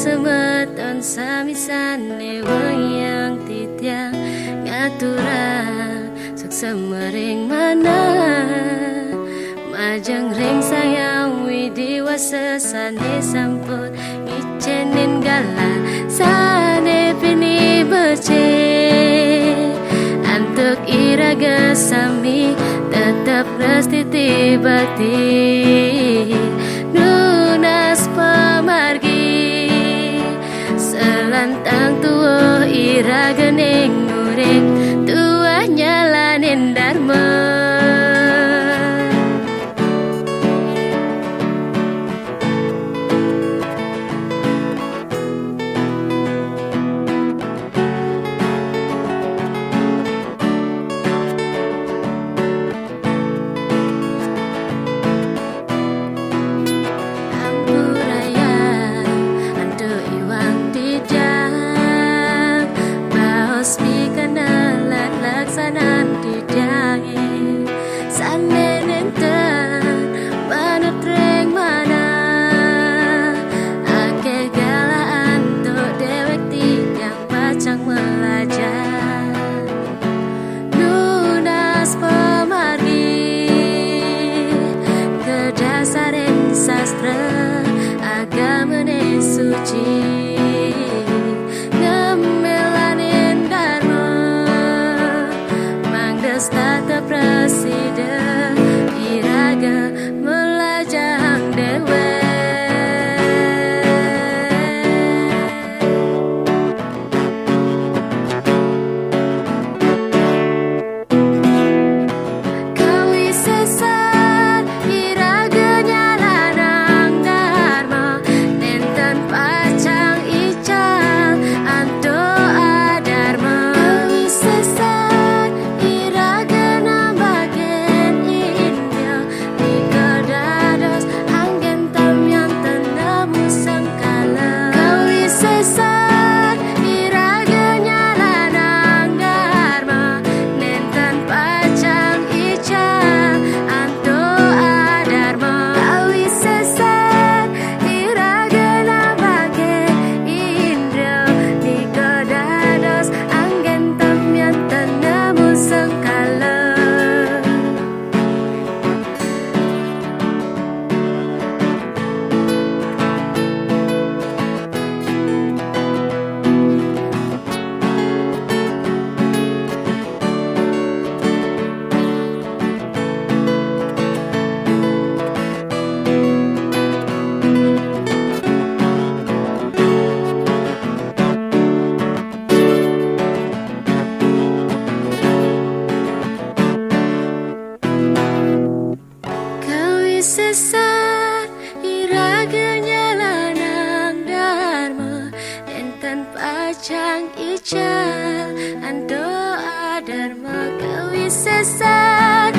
semeton samisane wong yang titiang ngaturan sok semering mana majang ring sayang widi wasesane sampun icenin galan sane pini bece antuk iraga sami tetap resti tibati nunas pamargi selantang tua iraga ning urip tua nyalanin dharma. Laksanan di dahi sane nenten manut reng mana ake galaan tuh dewek tiang pacang melajar nunas pemargi kedasaren sastra agama suci tata presiden iraga melajang dewe kawi sesat iraga nyalanang dharma nenten pacang icang anto adharma kawi sesat sesat iraga nyalanang dharma enten pacang ical ando adharma kawi sesat